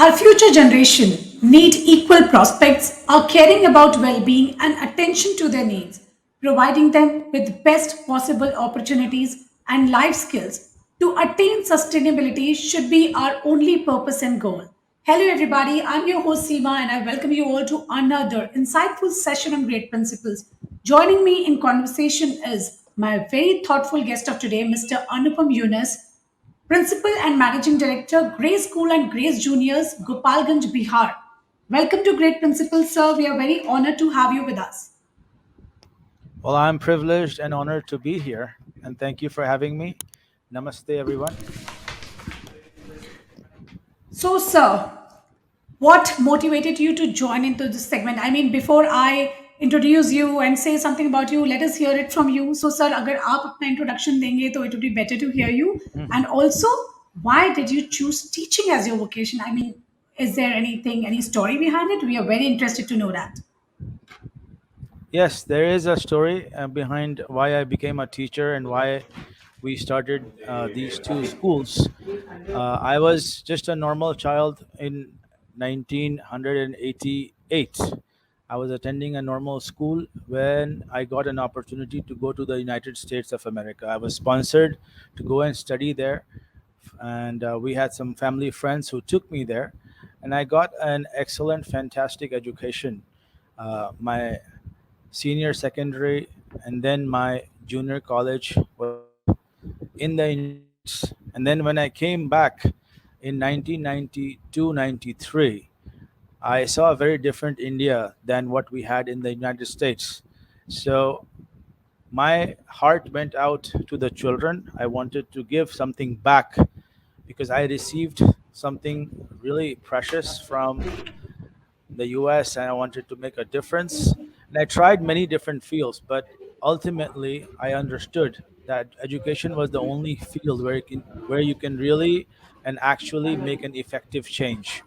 Our future generation need equal prospects, are caring about well-being and attention to their needs, providing them with best possible opportunities and life skills to attain sustainability should be our only purpose and goal. Hello everybody, I'm your host Seema and I welcome you all to another insightful session on great principles. Joining me in conversation is my very thoughtful guest of today, Mr. Anupam Yunas, Principal and Managing Director, Grace School and Grace Juniors, Gopalganj, Bihar. Welcome to Great Principals, sir. We are very honored to have you with us. Well, I'm privileged and honored to be here, and thank you for having me. Namaste, everyone. So, sir, what motivated you to join into this segment? I mean, before I introduce you and say something about you, let us hear it from you. So, sir, अगर आप अपना introduction देंगे, तो it would be better to hear you. Mhm. And also, why did you choose teaching as your vocation? I mean, is there anything, any story behind it? We are very interested to know that. Yes, there is a story behind why I became a teacher and why we started these two schools. I was just a normal child in 1988. I was attending a normal school when I got an opportunity to go to the United States of America. I was sponsored to go and study there, and we had some family friends who took me there, and I got an excellent, fantastic education. My senior secondary and then my junior college was in the United States. And then when I came back in 1992 93, I saw a very different India than what we had in the United States. So my heart went out to the children. I wanted to give something back because I received something really precious from the US and I wanted to make a difference. And I tried many different fields, but ultimately I understood that education was the only field where you can really and actually make an effective change.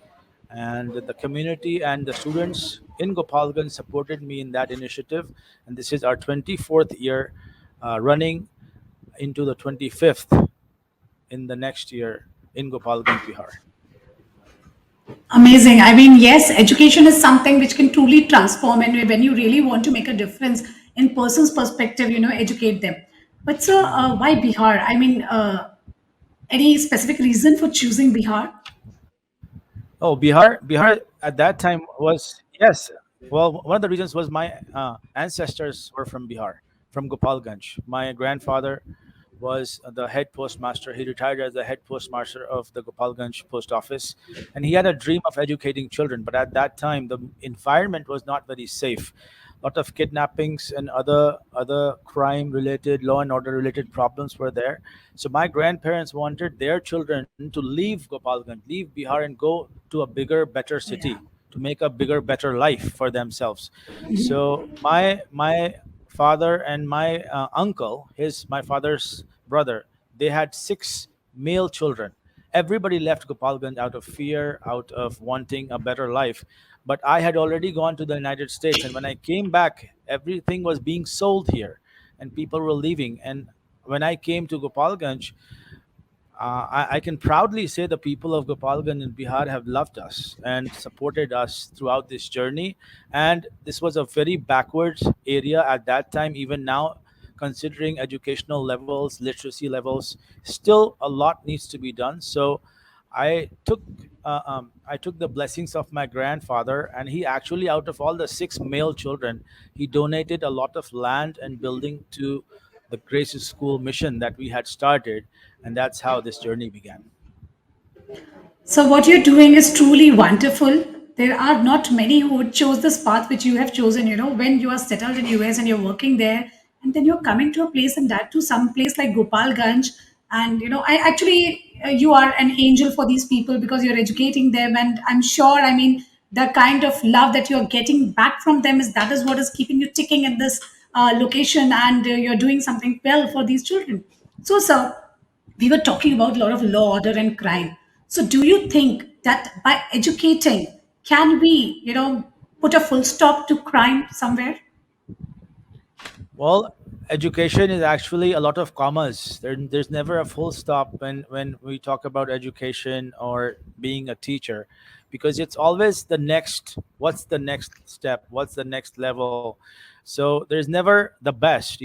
And the community and the students in Gopalganj supported me in that initiative. And this is our 24th year running into the 25th in the next year in Gopalganj, Bihar. Amazing. I mean, yes, education is something which can truly transform, and when you really want to make a difference in person's perspective, educate them. But sir, Mhm. why Bihar? I mean, any specific reason for choosing Bihar? Oh, Bihar at that time was, yes. Well, one of the reasons was my ancestors were from Bihar, from Gopalganj. My grandfather was the head postmaster. He retired as the head postmaster of the Gopalganj post office, and he had a dream of educating children. But at that time, the environment was not very safe. A lot of kidnappings and other crime related, law and order related problems were there. So my grandparents wanted their children to leave Gopalganj, leave Bihar, and go to a bigger, better Yeah. city to make a bigger, better life for themselves. So my father and my uncle, his my father's brother, they had six male children. Everybody left Gopalganj out of fear, out of wanting a better life. But I had already gone to the United States, and when I came back, everything was being sold here, and people were leaving. And when I came to Gopalganj, I can proudly say the people of Gopalganj in Bihar have loved us and supported us throughout this journey. And this was a very backwards area at that time. Even now, considering educational levels, literacy levels, still a lot needs to be done. So I took I took the blessings of my grandfather, and he actually, out of all the six male children, he donated a lot of land and building to the Grace School mission that we had started, and that's how this journey began. So what you're doing is truly wonderful. There are not many who would choose this path which you have chosen. When you are settled in US and you're working there, and then you're coming to a place and that to some place like Gopalganj, and I actually you are an angel for these people because you're educating them, and I'm sure. I mean, the kind of love that you're getting back from them is that is what is keeping you ticking in this location, and you're doing something well for these children. So, sir, we were talking about a lot of law, order, and crime. So, do you think that by educating, can we, put a full stop to crime somewhere? Well, education is actually a lot of commas. There's never a full stop when we talk about education or being a teacher, because it's always the next, what's the next step, what's the next level. So there's never the best,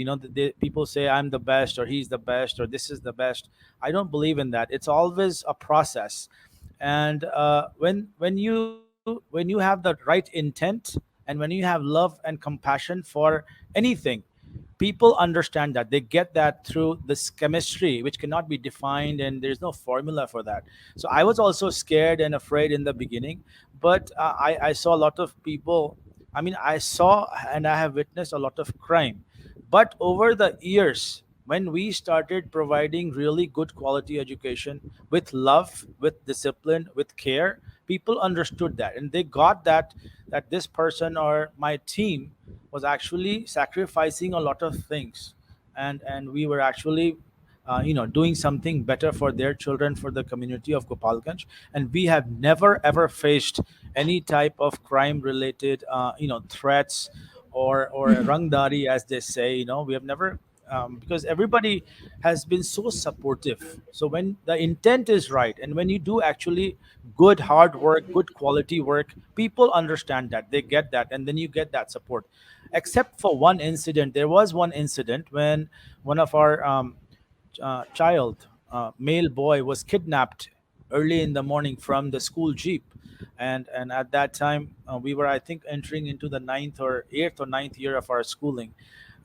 people say I'm the best, or he's the best, or this is the best. I don't believe in that. It's always a process. And when you have the right intent, and when you have love and compassion for anything, people understand that, they get that through this chemistry which cannot be defined, and there's no formula for that. So I was also scared and afraid in the beginning, but I saw a lot of people. I mean, I saw and I have witnessed a lot of crime, but over the years, when we started providing really good quality education with love, with discipline, with care, people understood that, and they got that, that this person or my team was actually sacrificing a lot of things, and we were actually doing something better for their children, for the community of Gopalganj. And we have never ever faced any type of crime related threats, or rangdari, as they say. We have never, because everybody has been so supportive. So when the intent is right, and when you do actually good hard work, good quality work, people understand that, they get that, and then you get that support. Except for one incident, there was one incident when one of our child, male boy, was kidnapped early in the morning from the school jeep. And at that time, we were, I think, entering into the ninth or eighth or ninth year of our schooling.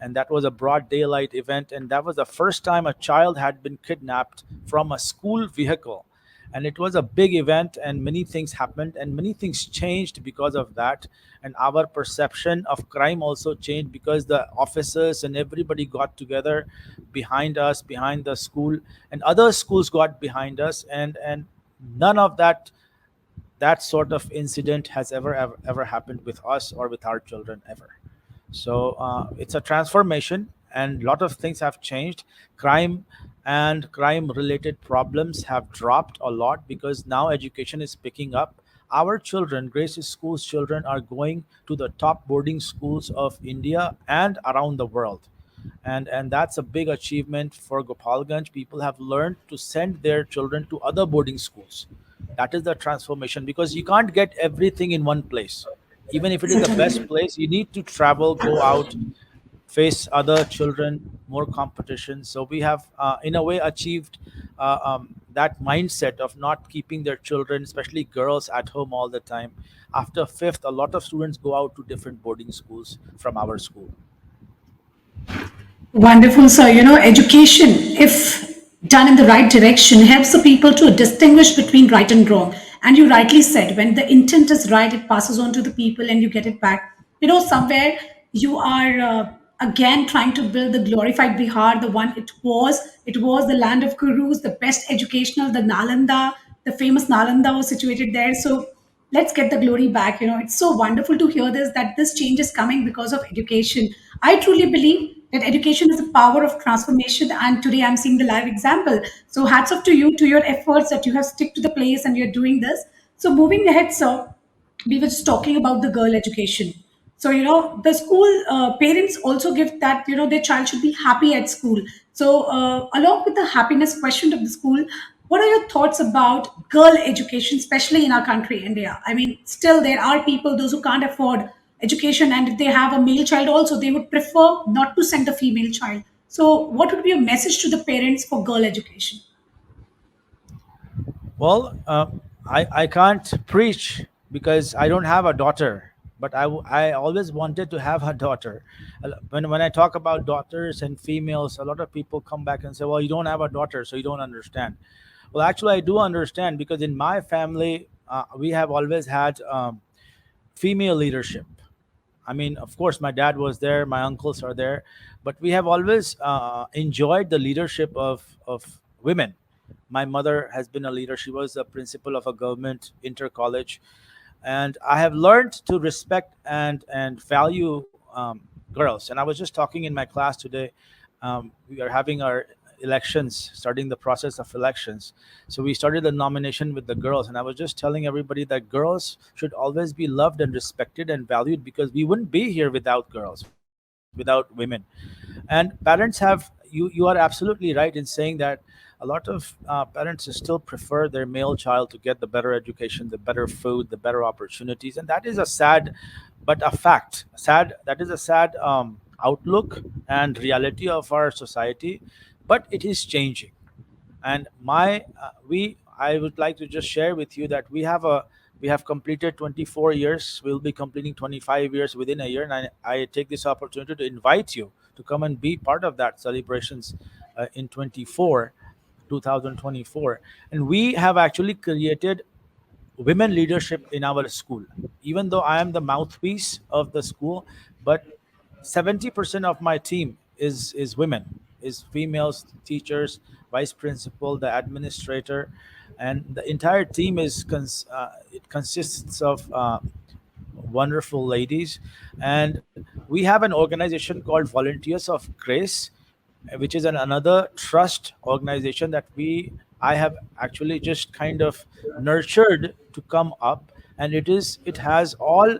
And that was a broad daylight event, and that was the first time a child had been kidnapped from a school vehicle. And it was a big event, and many things happened, and many things changed because of that. And our perception of crime also changed, because the officers and everybody got together behind us, behind the school, and other schools got behind us. And none of that sort of incident has ever happened with us or with our children ever. So it's a transformation, and a lot of things have changed. Crime and crime related problems have dropped a lot, because now education is picking up. Our children, Grace's school's children, are going to the top boarding schools of India and around the world. And that's a big achievement for Gopalganj. People have learned to send their children to other boarding schools. That is the transformation, because you can't get everything in one place. Even if it is the best Certainly. place, you need to travel, go out, face other children, more competition. So we have, in a way, achieved that mindset of not keeping their children, especially girls, at home all the time. After fifth, a lot of students go out to different boarding schools from our school. Wonderful, sir. Education, if done in the right direction, helps the people to distinguish between right and wrong. And you rightly said, when the intent is right, it passes on to the people and you get it back. Somewhere you are again trying to build the glorified Bihar, the one it was. It was the land of gurus, the best educational, the Nalanda, the famous Nalanda was situated there. So let's get the glory back. It's so wonderful to hear this, that this change is coming because of education. I truly believe that education is the power of transformation, and today I'm seeing the live example. So hats off to you, to your efforts, that you have stick to the place and you're doing this. So moving ahead, sir, we were just talking about the girl education. So the school parents also give that their child should be happy at school. So along with the happiness question of the school, what are your thoughts about girl education, especially in our country, India? I mean, still there are people, those who can't afford education, and if they have a male child also, they would prefer not to send a female child. So what would be your message to the parents for girl education? Well, I can't preach because I don't have a daughter, but I always wanted to have a daughter. When I talk about daughters and females, a lot of people come back and say, "Well, you don't have a daughter, so you don't understand." Well, actually, I do understand, because in my family, we have always had female leadership. I mean, of course, my dad was there, my uncles are there, but we have always enjoyed the leadership of women. My mother has been a leader. She was a principal of a government inter college, and I have learned to respect and value girls. And I was just talking in my class today. We are having our elections, starting the process of elections. So we started the nomination with the girls, and I was just telling everybody that girls should always be loved and respected and valued, because we wouldn't be here without girls, without women. And parents have, you are absolutely right in saying that a lot of parents still prefer their male child to get the better education, the better food, the better opportunities, and that is a sad, but a fact. Sad. That is a sad outlook and reality of our society, but it is changing. And my we I would like to just share with you that we have completed 24 years. We'll be completing 25 years within a year, and I take this opportunity to invite you to come and be part of that celebrations in 2024. And we have actually created women leadership in our school. Even though I am the mouthpiece of the school, but 70% of my team is women, is females, teachers, vice principal, the administrator, and the entire team it consists of wonderful ladies. And we have an organization called Volunteers of Grace, which is another trust organization that we I have actually just kind of nurtured to come up. And it has all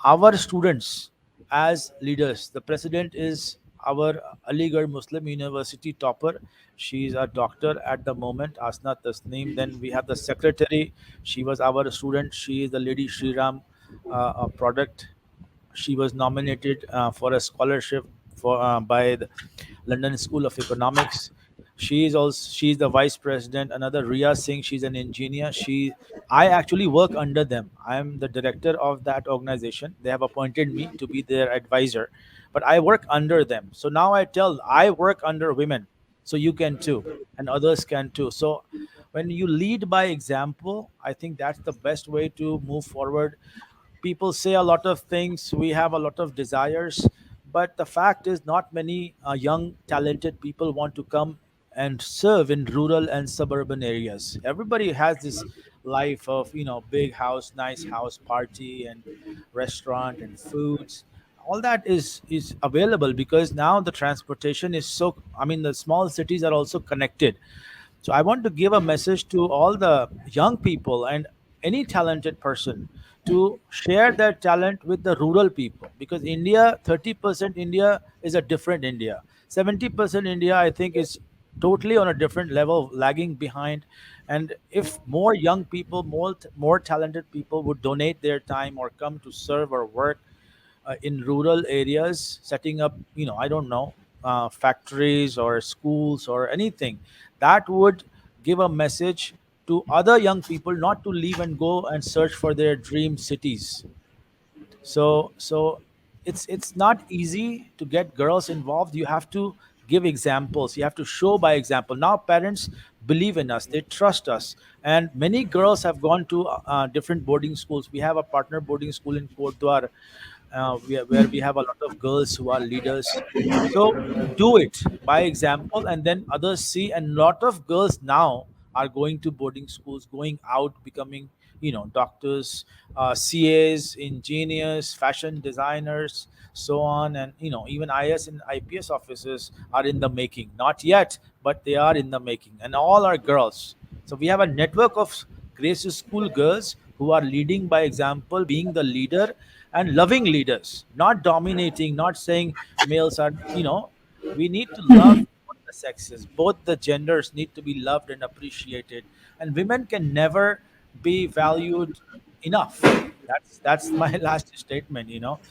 our students as leaders. The president is our Aligarh Muslim University topper. She's a doctor at the moment, Asna Tasneem. Then we have the secretary. She was our student. She is the Lady Shriram product. She was nominated for a scholarship by the London School of Economics. She's the vice president. Another Ria Singh, she's an engineer. I actually work under them. I am the director of that organization. They have appointed me to be their advisor, but I work under them. So now I work under women, so you can too, and others can too. So when you lead by example, I think that's the best way to move forward. People say a lot of things, we have a lot of desires, but the fact is not many young talented people want to come and serve in rural and suburban areas. Everybody has this life of, big house, nice house, party and restaurant and foods. All that is available because now the transportation is so, I mean, the small cities are also connected. So I want to give a message to all the young people and any talented person to share their talent with the rural people, because India, 30% India is a different India. 70% India, I think, is totally on a different level, lagging behind. And if more young people, more talented people would donate their time or come to serve or work in rural areas, setting up, I don't know, factories or schools or anything, that would give a message to other young people not to leave and go and search for their dream cities. So it's not easy to get girls involved. You have to give examples, you have to show by example. Now parents believe in us, they trust us, and many girls have gone to different boarding schools. We have a partner boarding school in Kotdwar, where we have a lot of girls who are leaders. So do it by example, and then others see. And lot of girls now are going to boarding schools, going out, becoming, doctors, CAs, engineers, fashion designers, so on. And even IS and IPS officers are in the making. Not yet, but they are in the making, and all are girls. So we have a network of Grace School girls who are leading by example, being the leader and loving leaders, not dominating, not saying males are, we need to love both the sexes, both the genders need to be loved and appreciated. And women can never be valued enough. That's my last statement,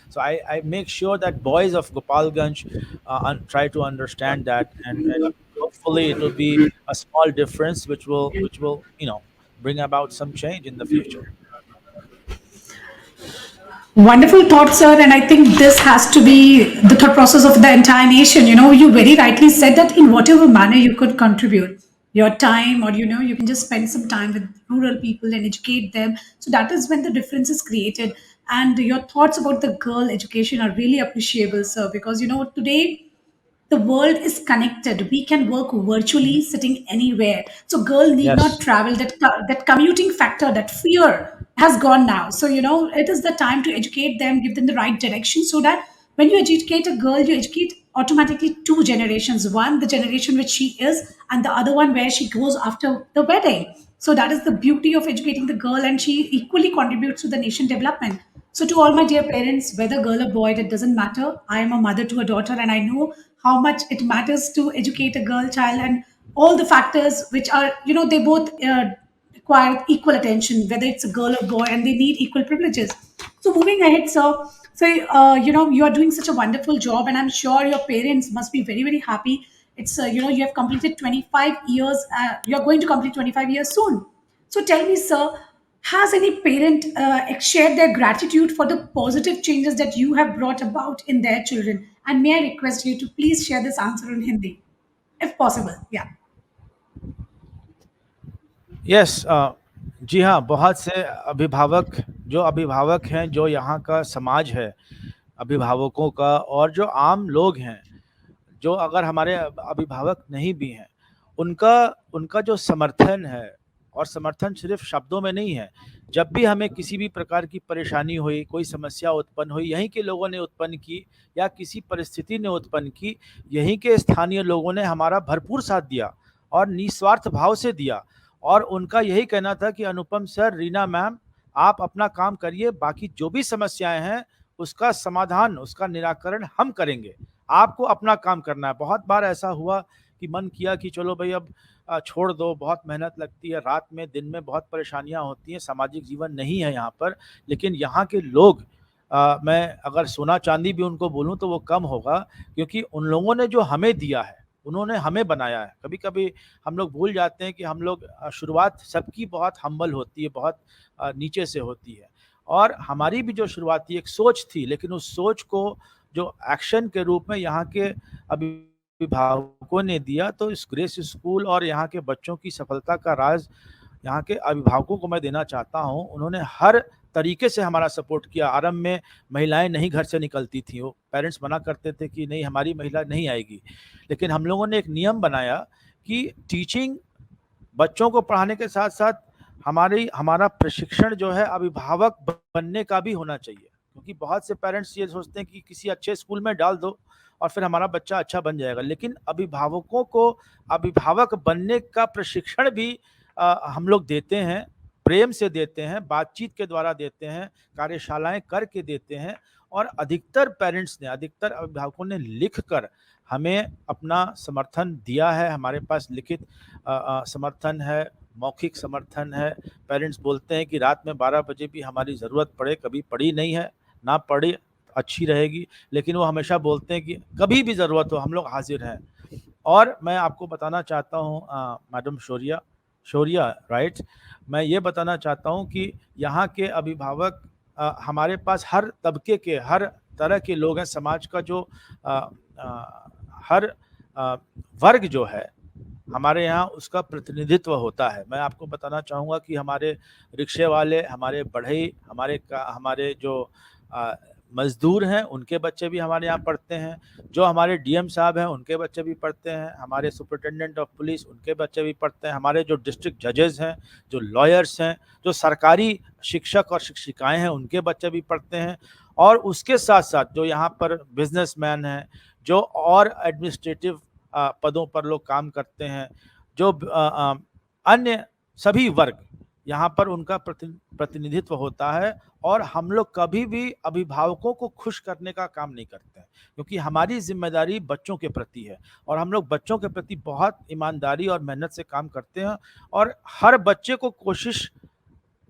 So I make sure that boys of Gopalganj try to understand that, and hopefully it will be a small difference which will bring about some change in the future. Wonderful thought, sir. And I think this has to be the thought process of the entire nation. You very rightly said that in whatever manner you could contribute your time, or, you can just spend some time with rural people and educate them. So that is when the difference is created. And your thoughts about the girl education are really appreciable, sir, because, today the world is connected. We can work virtually sitting anywhere. So girl need not Yes. travel. That commuting factor, that fear has gone now. So it is the time to educate them, give them the right direction, so that when you educate a girl, you educate automatically two generations. One, the generation which she is, and the other one where she goes after the wedding. So that is the beauty of educating the girl, and she equally contributes to the nation development. So, to all my dear parents, whether girl or boy, that doesn't matter. I am a mother to a daughter, and I know how much it matters to educate a girl child. And all the factors which are, they both require equal attention, whether it's a girl or boy, and they need equal privileges. So moving ahead, sir, so you are doing such a wonderful job, and I'm sure your parents must be very, very happy. It's you have completed 25 years. You're going to complete 25 years soon. So tell me, sir, has any parent shared their gratitude for the positive changes that you have brought about in their children? And may I request you to please share this answer in Hindi, if possible? Yeah. Yes, जी हाँ, बहुत से अभिभावक हैं, जो यहाँ का समाज है अभिभावकों का, और जो आम लोग हैं, जो अगर हमारे अभिभावक नहीं भी हैं, उनका उनका जो समर्थन है, और समर्थन सिर्फ शब्दों में नहीं है। जब भी हमें किसी भी प्रकार की परेशानी हुई, कोई समस्या उत्पन्न हुई, यहीं के लोगों ने उत्पन्न की, या किसी परिस्थिति ने उत्पन्न की, यहीं के स्थानीय लोगों ने हमारा भरपूर साथ दिया और निस्वार्थ भाव से दिया। और उनका यही कहना था कि अनुपम सर, रीना मैम, आप अपना काम करिए, बाकी जो भी समस्याएं हैं उसका समाधान, उसका निराकरण हम करेंगे, आपको अपना काम करना है। बहुत बार ऐसा हुआ कि मन किया कि चलो भाई अब छोड़ दो, बहुत मेहनत लगती है, रात में दिन में बहुत परेशानियां होती हैं, सामाजिक जीवन नहीं है यहाँ पर। लेकिन यहाँ के लोग, मैं अगर सोना चांदी भी उनको बोलूँ तो वो कम होगा, क्योंकि उन लोगों ने जो हमें दिया है, उन्होंने हमें बनाया है। कभी कभी हम लोग भूल जाते हैं कि हम लोग, शुरुआत सबकी बहुत हम्बल होती है, बहुत नीचे से होती है। और हमारी भी जो शुरुआती एक सोच थी, लेकिन उस सोच को जो एक्शन के रूप में यहाँ के अभिभावकों ने दिया, तो इस ग्रेस स्कूल और यहाँ के बच्चों की सफलता का राज यहाँ के अभिभावकों को मैं देना चाहता हूँ। उन्होंने हर तरीके से हमारा सपोर्ट किया। आरंभ में महिलाएं नहीं घर से निकलती थी, वो पेरेंट्स मना करते थे कि नहीं, हमारी महिला नहीं आएगी। लेकिन हम लोगों ने एक नियम बनाया कि टीचिंग, बच्चों को पढ़ाने के साथ साथ हमारा प्रशिक्षण जो है अभिभावक बनने का भी होना चाहिए। क्योंकि बहुत से पेरेंट्स ये सोचते हैं कि किसी अच्छे स्कूल में डाल दो और फिर हमारा बच्चा अच्छा बन जाएगा, लेकिन अभिभावकों को अभिभावक बनने का प्रशिक्षण भी हम लोग देते हैं, प्रेम से देते हैं, बातचीत के द्वारा देते हैं, कार्यशालाएं करके देते हैं। और अधिकतर अभिभावकों ने लिख कर हमें अपना समर्थन दिया है। हमारे पास लिखित समर्थन है, मौखिक समर्थन है। पेरेंट्स बोलते हैं कि रात में 12 बजे भी हमारी ज़रूरत पड़े, कभी पड़ी नहीं है, ना पड़ी अच्छी रहेगी, लेकिन वो हमेशा बोलते हैं कि कभी भी ज़रूरत हो हम लोग हाजिर हैं। और मैं आपको बताना चाहता हूँ, मैडम शौर्या, राइट, मैं ये बताना चाहता हूँ कि यहाँ के अभिभावक, हमारे पास हर तबके के, हर तरह के लोग हैं। समाज का जो हर वर्ग जो है हमारे यहाँ, उसका प्रतिनिधित्व होता है। मैं आपको बताना चाहूँगा कि हमारे रिक्शे वाले, हमारे बढ़ई, हमारे जो मज़दूर हैं, उनके बच्चे भी हमारे यहाँ पढ़ते हैं। जो हमारे डीएम साहब हैं, उनके बच्चे भी पढ़ते हैं। हमारे सुपरिटेंडेंट ऑफ पुलिस, उनके बच्चे भी पढ़ते हैं। हमारे जो डिस्ट्रिक्ट जजेस हैं, जो लॉयर्स हैं, जो सरकारी शिक्षक और शिक्षिकाएं हैं, उनके बच्चे भी पढ़ते हैं। और उसके साथ साथ जो यहाँ पर बिजनेसमैन हैं, जो और एडमिनिस्ट्रेटिव पदों पर लोग काम करते हैं, जो अन्य सभी वर्ग, यहाँ पर उनका प्रतिनिधित्व होता है। और हम लोग कभी भी अभिभावकों को खुश करने का काम नहीं करते हैं, क्योंकि हमारी जिम्मेदारी बच्चों के प्रति है, और हम लोग बच्चों के प्रति बहुत ईमानदारी और मेहनत से काम करते हैं। और हर बच्चे को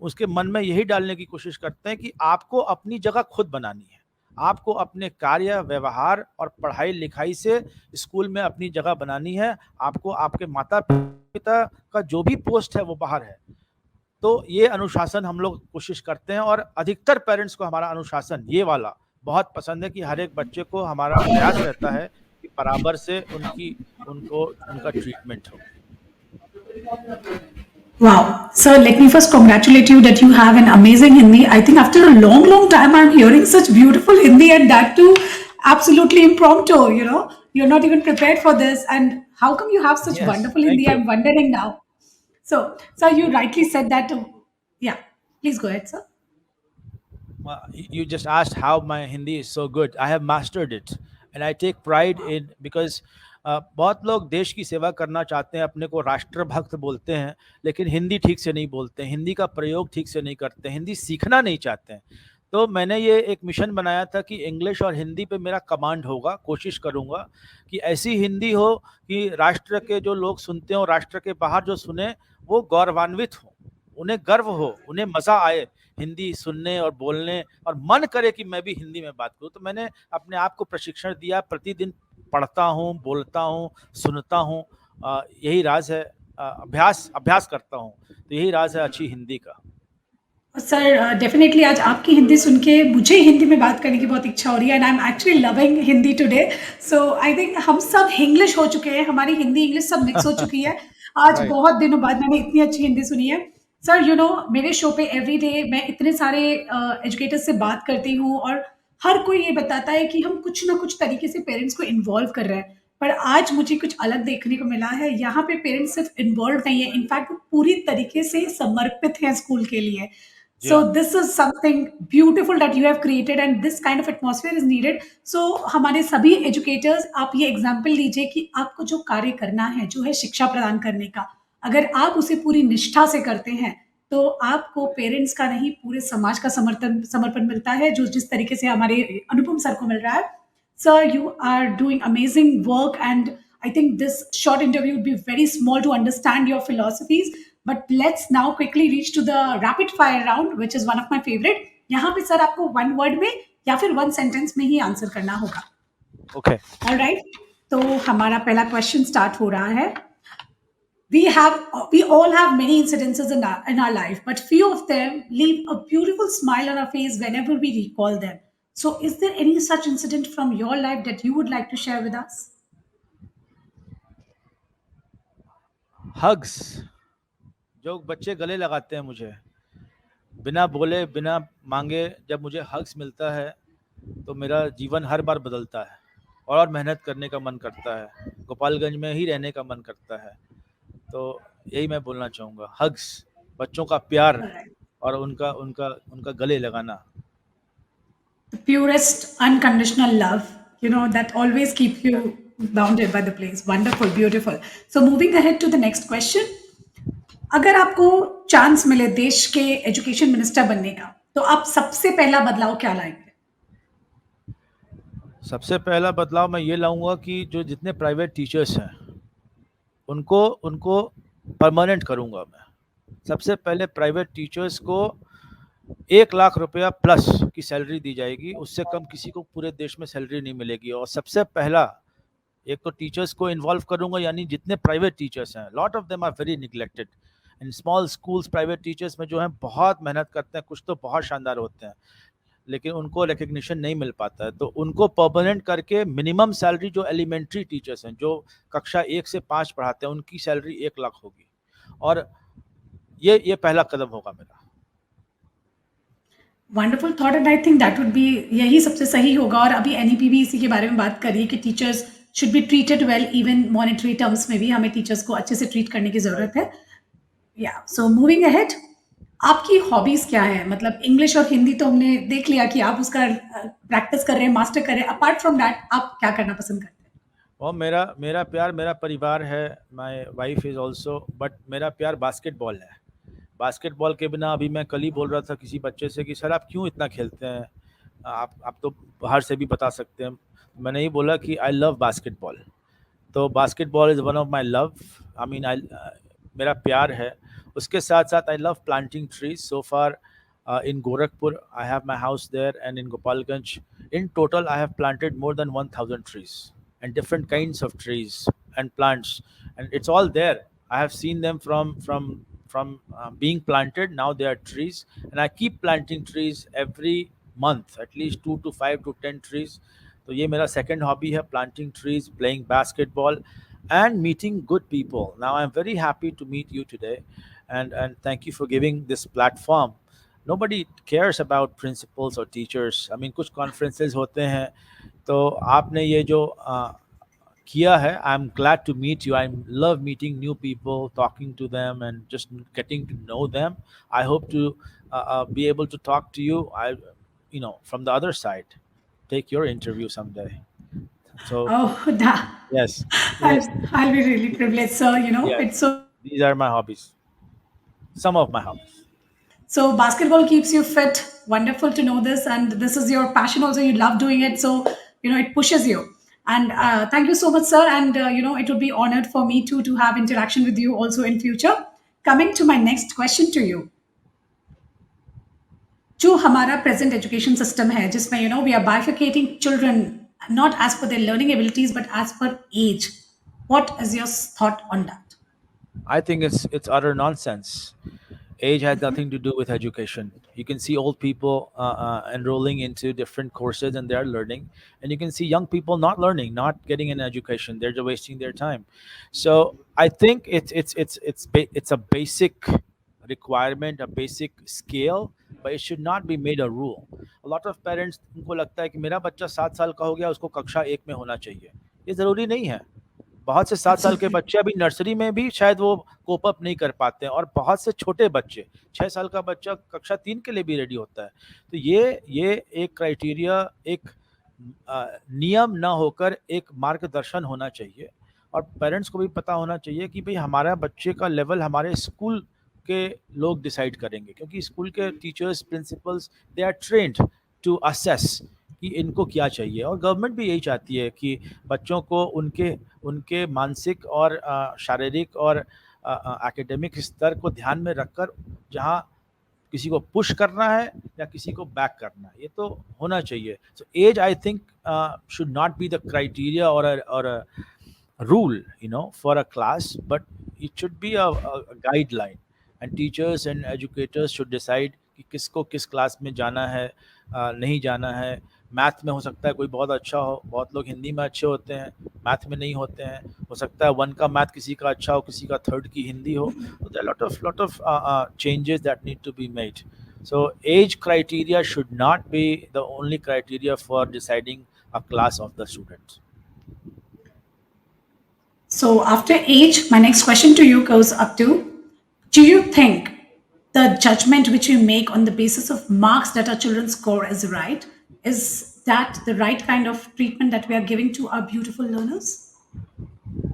उसके मन में यही डालने की कोशिश करते हैं कि आपको अपनी जगह खुद बनानी है, आपको अपने कार्य, व्यवहार और पढ़ाई लिखाई से स्कूल में अपनी जगह बनानी है। आपको आपके माता पिता का जो भी पोस्ट है वो बाहर है। तो ये अनुशासन हम लोग कोशिश करते हैं, और अधिकतर पेरेंट्स को हमारा अनुशासन ये वाला बहुत पसंद है कि हर एक बच्चे को, हमारा प्रयास रहता है कि बराबर से उनका ट्रीटमेंट हो। Wow. So let me first congratulate you that you have an amazing Hindi. I think after a long, long time, I'm hearing such beautiful Hindi, and that too absolutely impromptu. You're not even prepared for this. And how come you have such Yes, wonderful thank Hindi? you. I'm wondering now. So you rightly said that. Yeah. Please go ahead, sir. Well, you just asked how my Hindi is so good. I have mastered it, and I take pride in, because बहुत लोग देश की सेवा करना चाहते हैं, अपने को राष्ट्रभक्त बोलते हैं, लेकिन हिंदी ठीक से नहीं बोलते हैं, हिंदी का प्रयोग ठीक से नहीं करते हैं, हिंदी सीखना नहीं चाहते हैं। तो मैंने ये एक मिशन बनाया था कि इंग्लिश और हिंदी पे मेरा कमांड होगा, कोशिश करूँगा कि ऐसी हिंदी हो कि राष्ट्र के जो लोग सुनते हों, राष्ट्र के बाहर जो सुने, वो गौरवान्वित हों, उन्हें गर्व हो, उन्हें मज़ा आए हिंदी सुनने और बोलने, और मन करे कि मैं भी हिंदी में बात करूँ। तो मैंने अपने आप को प्रशिक्षण दिया, प्रतिदिन पढ़ता हूँ, बोलता हूँ, सुनता हूँ। यही राज़ है। अभ्यास अभ्यास करता हूँ, तो यही राज़ है अच्छी हिंदी का। सर डेफिनेटली आज आपकी हिंदी सुन के मुझे हिंदी में बात करने की बहुत इच्छा हो रही है and I am actually loving Hindi today. So I think हम सब इंग्लिश हो चुके हैं, हमारी हिंदी इंग्लिश सब मिक्स हो चुकी है। आज राइट। बहुत दिनों बाद मैंने इतनी अच्छी हिंदी सुनी है। सर यू नो मेरे शो पे एवरी डे मैं इतने सारे एजुकेटर्स से बात करती हूँ और हर कोई ये बताता है कि हम कुछ ना कुछ तरीके से पेरेंट्स को इन्वॉल्व कर रहे हैं। पर आज मुझे कुछ अलग देखने को मिला है, यहाँ पे पेरेंट्स सिर्फ इन्वॉल्व नहीं है, इनफैक्ट वो पूरी तरीके से समर्पित हैं स्कूल के लिए। जी So हाँ। this is something beautiful that you have created and this kind of atmosphere is needed. So हमारे सभी एजुकेटर्स आप ये एग्जाम्पल लीजिए कि आपको जो कार्य करना है जो है शिक्षा प्रदान करने का, अगर आप उसे पूरी निष्ठा से करते हैं तो आपको पेरेंट्स का नहीं पूरे समाज का समर्थन समर्पण मिलता है, जो जिस तरीके से हमारे अनुपम सर को मिल रहा है। Sir, you are doing amazing work, and I think this short interview would be very small to understand your philosophies. But let's now quickly reach to the rapid fire round, which is one of my favorite. यहाँ पे sir आपको one word में या फिर one sentence में ही answer करना होगा। Okay. All right, तो हमारा पहला क्वेश्चन स्टार्ट हो रहा है। We all have many incidences in our life, but few of them leave a beautiful smile on our face whenever we recall them. So, is there any such incident from your life that you would like to share with us? Hugs, जो बच्चे गले लगाते हैं मुझे बिना बोले बिना मांगे, जब मुझे हग्स मिलता है तो मेरा जीवन हर बार बदलता है और मेहनत करने का मन करता है, गोपालगंज में ही रहने का मन करता है। तो यही मैं बोलना चाहूँगा, हग्स, बच्चों का प्यार All right. और उनका उनका उनका गले लगाना। The purest unconditional love, that always keeps you bounded by the place. Wonderful, beautiful. So, moving ahead to the next question. अगर आपको चांस मिले देश के एजुकेशन मिनिस्टर बनने का, तो आप सबसे पहला बदलाव क्या लाएंगे? सबसे पहला बदलाव मैं ये लाऊंगा कि जो जितने प्राइवेट टीचर्स हैं उनको उनको परमानेंट करूंगा मैं। सबसे पहले प्राइवेट टीचर्स को 1 लाख रुपया प्लस की सैलरी दी जाएगी, उससे कम किसी को पूरे देश में सैलरी नहीं मिलेगी। और सबसे पहला एक तो टीचर्स को इन्वॉल्व करूंगा, यानी जितने प्राइवेट टीचर्स हैं, lot of them are very neglected in small schools. Private teachers में जो है बहुत मेहनत करते हैं, कुछ तो बहुत शानदार होते हैं, लेकिन उनको रिकग्निशन नहीं मिल पाता है। तो उनको परमानेंट करके मिनिमम सैलरी, जो एलिमेंट्री टीचर्स हैं जो कक्षा 1 से 5 पढ़ाते हैं, उनकी सैलरी 1 लाख होगी। और ये पहला कदम होगा मेरा। Wonderful thought and I think that would be यही सबसे सही होगा। और अभी एनईपी भी इसी के बारे में बात करिए कि teachers should be treated well, even monetary terms में भी हमें टीचर्स को अच्छे से ट्रीट करने की राइट। जरूरत है। या सो मूविंग अहेड, आपकी हॉबीज क्या है? मतलब इंग्लिश और हिंदी तो हमने देख लिया कि आप उसका प्रैक्टिस कर रहे हैं, मास्टर कर रहे हैं। अपार्ट फ्रॉम दैट आप क्या करना पसंद करते हैं? और मेरा मेरा प्यार मेरा परिवार है, my wife is also, but मेरा प्यार बास्केटबॉल है। बास्केटबॉल के बिना, अभी मैं कल ही बोल रहा था किसी बच्चे से कि सर आप क्यों इतना खेलते हैं, आप तो बाहर से भी बता सकते हैं। मैंने ही बोला कि आई लव बास्केटबॉल। तो basketball is one of my love, I mean I, मेरा प्यार है। उसके साथ साथ I love planting trees. So far in Gorakhpur I have my house there, and in Gopalganj in total I have planted more than 1000 trees and different kinds of trees and plants, and it's all there. I have seen them from being planted. Now they are trees, and I keep planting trees every month, at least 2 to 5 to 10 trees. तो ये मेरा second hobby है, planting trees, playing basketball, and meeting good people. Now I'm very happy to meet you today, and thank you for giving this platform. Nobody cares about principals or teachers. I mean, कुछ conferences होते हैं, तो आपने ये जो किया है, I'm glad to meet you. I love meeting new people, talking to them, and just getting to know them. I hope to be able to talk to you, from the other side, take your interview someday. So Oh, that, yes, yes, I'll be really privileged, sir. yes. It's so These are my hobbies. Some of my hobbies. So basketball keeps you fit. Wonderful to know this, and this is your passion. Also, you love doing it, so it pushes you. And thank you so much, sir. And it would be honored for me too to have interaction with you also in future. Coming to my next question to you, जो हमारा present education system है जिसमें we are bifurcating children not as per their learning abilities but as per age. What is your thought on that? I think it's utter nonsense. Age has nothing to do with education. You can see old people enrolling into different courses and they are learning, and you can see young people not learning, not getting an education. They're just wasting their time. So I think it's a basic requirement, a basic scale, but it should not be made a rule. A lot of parents उनको लगता है कि मेरा बच्चा 7 साल का हो गया उसको कक्षा 1 में होना चाहिए. ये ज़रूरी नहीं है. बहुत से 7 साल के Absolutely. बच्चे अभी नर्सरी में भी शायद वो कोप अप नहीं कर पाते हैं, और बहुत से छोटे बच्चे 6 साल का बच्चा कक्षा 3 के लिए भी रेडी होता है. तो ये एक क्राइटेरिया, एक नियम ना होकर एक मार्गदर्शन होना चाहिए, और पेरेंट्स को भी पता होना चाहिए कि भाई हमारा बच्चे का लेवल हमारे स्कूल के लोग डिसाइड करेंगे, क्योंकि स्कूल के teachers, principals, they are trained to assess कि इनको क्या चाहिए, और गवर्नमेंट भी यही चाहती है कि बच्चों को उनके उनके मानसिक और शारीरिक और एकेडमिक स्तर को ध्यान में रखकर, जहाँ किसी को पुश करना है या किसी को बैक करना है, ये तो होना चाहिए. So as I think should not be the criteria और rule, for a class, but it should be a guideline, and teachers and educators should decide कि किसको किस क्लास में जाना है, नहीं जाना है. मैथ में हो सकता है कोई बहुत अच्छा हो, बहुत लोग हिंदी में अच्छे होते हैं, मैथ में नहीं होते हैं. हो सकता है वन का मैथ किसी का अच्छा हो, किसी का थर्ड की हिंदी हो. तो there lot of changes that need to be made. So age criteria should not be the only criteria for deciding a class of the students. So, after age, my next question to you goes up to, do you think the judgment which you make on the basis of marks that our children score is right? Is that the right kind of treatment that we are giving to our beautiful learners?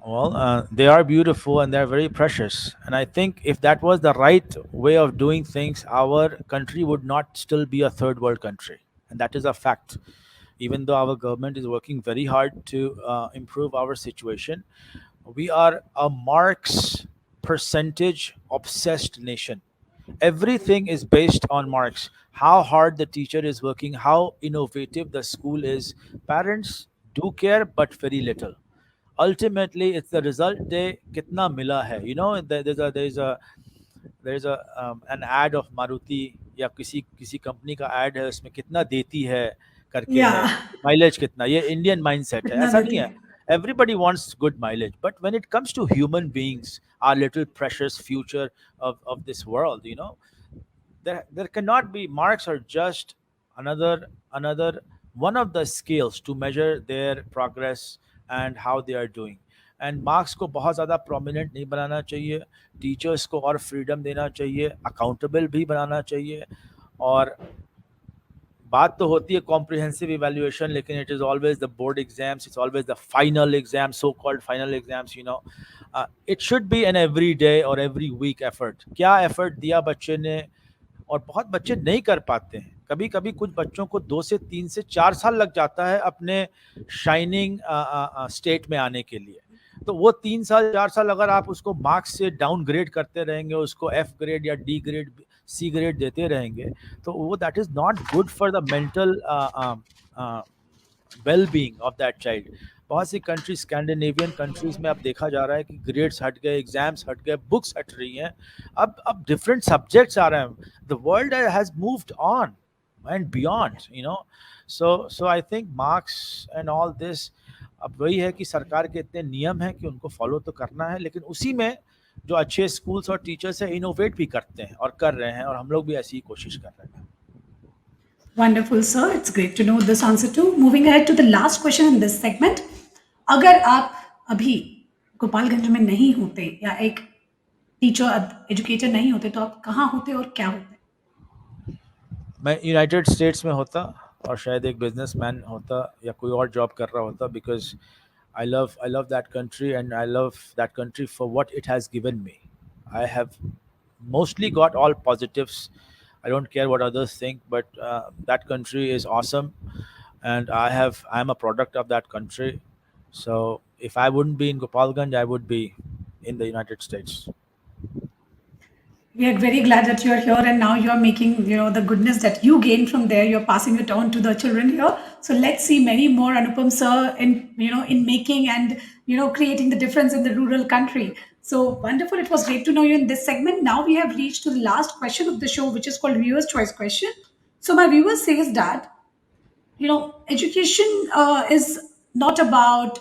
Well, they are beautiful and they're very precious. And I think if that was the right way of doing things, our country would not still be a third world country. And that is a fact. Even though our government is working very hard to improve our situation, we are a marks percentage obsessed nation. Everything is based on marks. How hard the teacher is working, how innovative the school is. Parents do care, but very little. Ultimately it's the result de kitna mila hai. There's a an ad of Maruti या किसी company का add है, उसमें कितना देती है करके है, Yeah. माइलेज कितना. ये इंडियन माइंडसेट है, कितना ऐसा नहीं देती है. है? Everybody wants good mileage, but when it comes to human beings, our little precious future of this world, there cannot be. Marks are just another one of the scales to measure their progress and how they are doing. And marks को बहुत ज़्यादा prominent नहीं बनाना चाहिए. Teachers को और freedom देना चाहिए, accountable भी बनाना चाहिए. और बात तो होती है कॉम्प्रिहेंसिव इवेल्युएशन, लेकिन it is always the board exams, it's always the final exam, so called final exams. It should be an every day और एवरी वीक एफर्ट. क्या एफर्ट दिया बच्चे ने, और बहुत बच्चे नहीं कर पाते हैं. कभी कभी कुछ बच्चों को 2 से 3 से 4 साल लग जाता है अपने शाइनिंग स्टेट में आने के लिए. तो वो 3 साल 4 साल अगर आप उसको मार्क्स से डाउनग्रेड करते रहेंगे, उसको एफ ग्रेड या डी ग्रेड, सी ग्रेड देते रहेंगे, तो वो that is not good for the mental well being of that child. बहुत सी कंट्रीज, स्कैंडिनेवियन कंट्रीज में अब देखा जा रहा है कि ग्रेड्स हट गए, एग्जाम्स हट गए, बुक्स हट रही हैं. अब डिफरेंट सब्जेक्ट्स आ रहे हैं. The world has moved on and beyond, so I think marks and all this, अब वही है कि सरकार के इतने नियम हैं कि उनको फॉलो तो करना है, लेकिन उसी में जो अच्छे स्कूल्स और टीचर्स हैं इनोवेट भी करते हैं और कर रहे हैं, और हम लोग भी ऐसी ही कोशिश कर रहे हैं. Wonderful, sir. It's great to know this answer too. Moving ahead to the last question in this segment. अगर आप अभी गोपालगंज में नहीं होते या एक टीचर एजुकेटर नहीं होते तो आप कहाँ होते और क्या होते? मैं यूनाइटेड स्टेट्स में होता, और शायद एक बिजनेसमैन होता या कोई और जॉब कर रहा होता, because I love that country, and I love that country for what it has given me. I have mostly got all positives I don't care what others think, but that country is awesome, and I'm a product of that country. So if I wouldn't be in Gopalganj, I would be in the United States. We are very glad that you're here and now you're making, the goodness that you gain from there, you're passing it on to the children here. So let's see many more Anupam sir in making and, creating the difference in the rural country. So wonderful. It was great to know you in this segment. Now we have reached to the last question of the show, which is called Viewer's Choice Question. So my viewer says that education is not about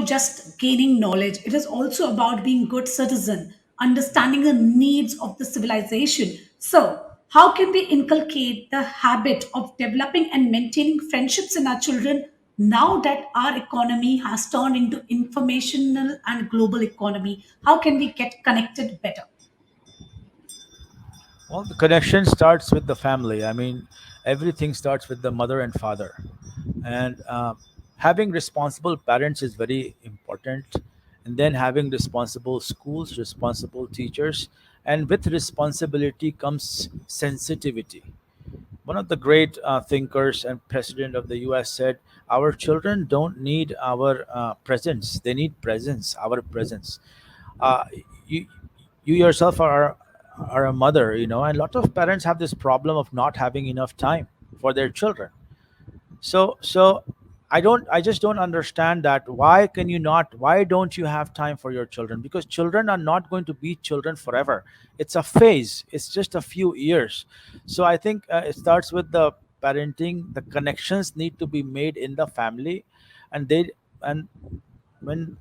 just gaining knowledge. It is also about being good citizen, understanding the needs of the civilization. So how can we inculcate the habit of developing and maintaining friendships in our children now that our economy has turned into informational and global economy? How can we get connected better? Well, the connection starts with the family. I mean, everything starts with the mother and father. And having responsible parents is very important. And then having responsible schools, responsible teachers. And with responsibility comes sensitivity. One of the great thinkers and president of the US said, "Our children don't need our presence, they need presence, our presence." uh, you you yourself are a mother, and a lot of parents have this problem of not having enough time for their children. So I just don't understand that. Why don't you have time for your children? Because children are not going to be children forever. It's a phase, it's just a few years. So I think it starts with the parenting. The connections need to be made in the family, and they and when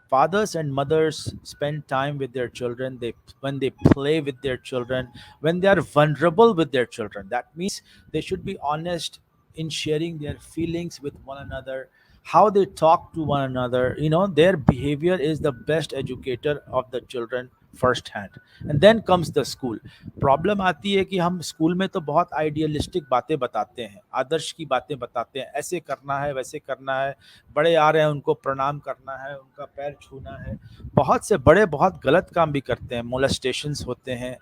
fathers and mothers spend time with their children, when they play with their children, when they are vulnerable with their children, that means they should be honest in sharing their feelings with one another, how they talk to one another. Their behavior is the best educator of the children first hand, and then comes the school. Problem आती है कि हम school में तो बहुत idealistic बातें बताते हैं, आदर्श की बातें बताते हैं, ऐसे करना है वैसे करना है, बड़े आ रहे हैं उनको प्रणाम करना है, उनका पैर छूना है. बहुत से बड़े बहुत गलत काम भी करते हैं, मोलेस्टेशंस होते हैं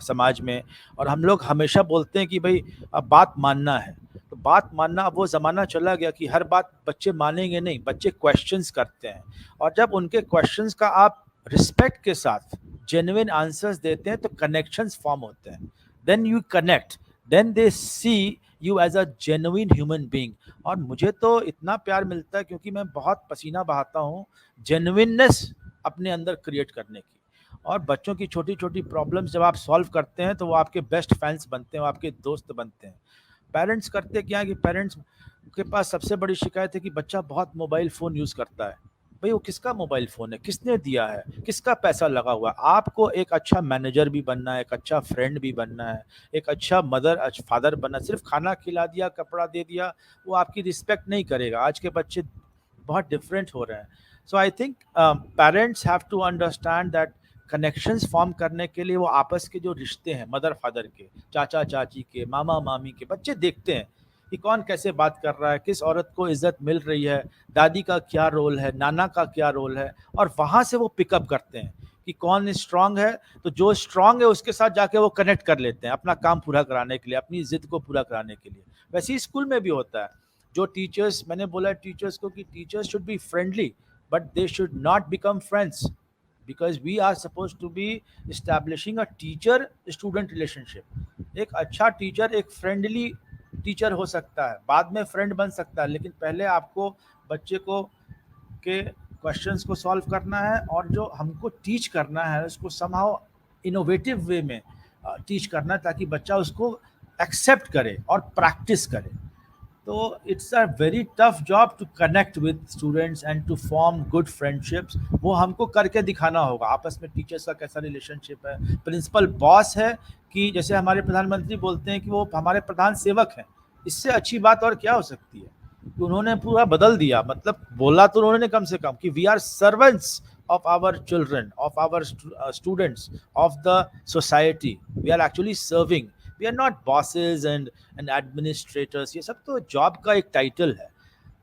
समाज में. और हम लोग हमेशा बोलते हैं कि भाई अब बात मानना है. तो बात मानना, अब वो ज़माना चला गया कि हर बात बच्चे मानेंगे नहीं, बच्चे क्वेश्चंस करते हैं. और जब उनके क्वेश्चंस का आप रिस्पेक्ट के साथ जेन्युइन आंसर्स देते हैं तो कनेक्शंस फॉर्म होते हैं. Then you connect, then they see you as a genuine human being. और मुझे तो इतना प्यार मिलता है क्योंकि मैं बहुत पसीना बहाता हूँ जेन्युइननेस अपने अंदर क्रिएट करने की. और बच्चों की छोटी छोटी प्रॉब्लम्स जब आप सॉल्व करते हैं तो वो आपके बेस्ट फैंस बनते हैं, वो आपके दोस्त बनते हैं. पेरेंट्स करते क्या है कि पेरेंट्स के पास सबसे बड़ी शिकायत है कि बच्चा बहुत मोबाइल फ़ोन यूज़ करता है. भाई वो किसका मोबाइल फ़ोन है, किसने दिया है, किसका पैसा लगा हुआ है? आपको एक अच्छा मैनेजर भी बनना है, एक अच्छा फ्रेंड भी बनना है, एक अच्छा मदर फादर बनना है. सिर्फ खाना खिला दिया, कपड़ा दे दिया, वो आपकी रिस्पेक्ट नहीं करेगा. आज के बच्चे बहुत डिफरेंट हो रहे हैं. So I think parents have to understand that connections form करने के लिए वो आपस के जो रिश्ते हैं, मदर फादर के, चाचा चाची के, मामा मामी के, बच्चे देखते हैं कि कौन कैसे बात कर रहा है, किस औरत को इज्जत मिल रही है, दादी का क्या रोल है, नाना का क्या रोल है. और वहाँ से वो पिकअप करते हैं कि कौन स्ट्रांग है. तो जो स्ट्रांग है उसके साथ जाके वो कनेक्ट कर लेते हैं अपना काम पूरा कराने के लिए, अपनी जिद को पूरा कराने के लिए. वैसे ही स्कूल में भी होता है. जो टीचर्स, मैंने बोला टीचर्स को कि teachers should be friendly, but they should not become friends, because we are supposed to be establishing a teacher student relationship. एक अच्छा टीचर एक फ्रेंडली टीचर हो सकता है, बाद में फ्रेंड बन सकता है, लेकिन पहले आपको बच्चे को के क्वेश्चंस को सॉल्व करना है, और जो हमको टीच करना है उसको समहाउ इनोवेटिव वे में टीच करना है, ताकि बच्चा उसको एक्सेप्ट करे और प्रैक्टिस करे. तो it's a very tough job to connect with students and to form good friendships. वो हमको करके दिखाना होगा. आपस में टीचर्स का कैसा रिलेशनशिप है, प्रिंसिपल बॉस है कि जैसे हमारे प्रधानमंत्री बोलते हैं कि वो हमारे प्रधान सेवक हैं. इससे अच्छी बात और क्या हो सकती है कि उन्होंने पूरा बदल दिया. मतलब बोला तो उन्होंने कम से कम कि we are servants of our children, of our students, of the society. We are actually serving. We are not bosses and administrators. ये सब तो जॉब का एक टाइटल है.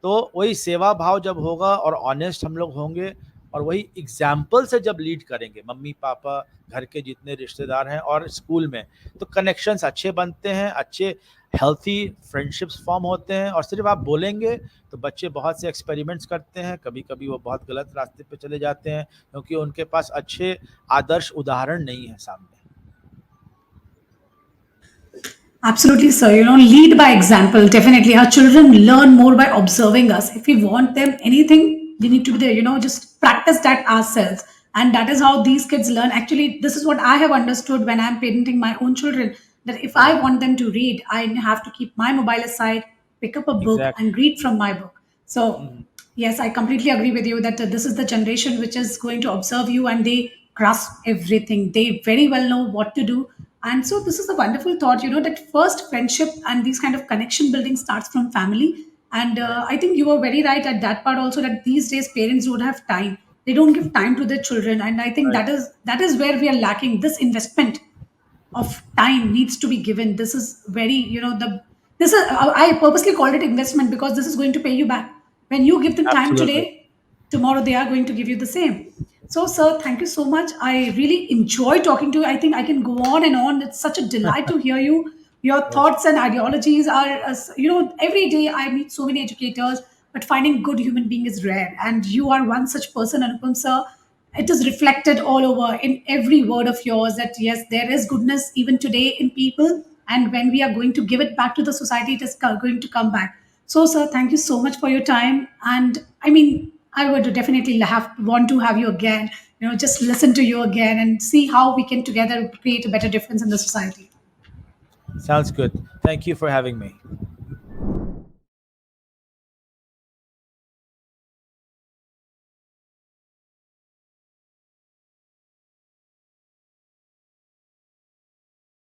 तो वही सेवा भाव जब होगा और ऑनेस्ट हम लोग होंगे, और वही एग्जाम्पल से जब लीड करेंगे मम्मी पापा, घर के जितने रिश्तेदार हैं और स्कूल में, तो कनेक्शंस अच्छे बनते हैं, अच्छे हेल्थी फ्रेंडशिप्स फॉर्म होते हैं। और सिर्फ आप बोलेंगे तो बच्चे बहुत से एक्सपेरिमेंट्स करते हैं, कभी कभी वो बहुत गलत रास्ते पे चले जाते हैं क्योंकि उनके पास अच्छे आदर्श उदाहरण नहीं है सामने। Absolutely, sir. Lead by example. Definitely. Our children learn more by observing us. If we want them anything, we need to be there, just practice that ourselves. And that is how these kids learn. Actually, this is what I have understood when I'm parenting my own children, that if Right. I want them to read, I have to keep my mobile aside, pick up a book, Exactly. and read from my book. So, Mhm. yes, I completely agree with you that this is the generation which is going to observe you and they grasp everything. They very well know what to do. And so this is a wonderful thought, that first friendship and these kind of connection building starts from family. And Right. I think you were very right at that part also, that these days parents don't have time. They don't give time to their children. And I think Right. that is where we are lacking this investment of time needs to be given. This is very, the this is I purposely called it investment because this is going to pay you back. When you give them time Absolutely. today, tomorrow they are going to give you the same. So, sir, thank you so much. I really enjoy talking to you. I think I can go on and on. It's such a delight to hear you. Your Yes. thoughts and ideologies are, every day I meet so many educators, but finding good human being is rare. And you are one such person, Anupam, sir. It is reflected all over in every word of yours that yes, there is goodness even today in people. And when we are going to give it back to the society, it is going to come back. So, sir, thank you so much for your time. And I mean, I would definitely want to have you again, just listen to you again and see how we can together create a better difference in the society. Sounds good. Thank you for having me.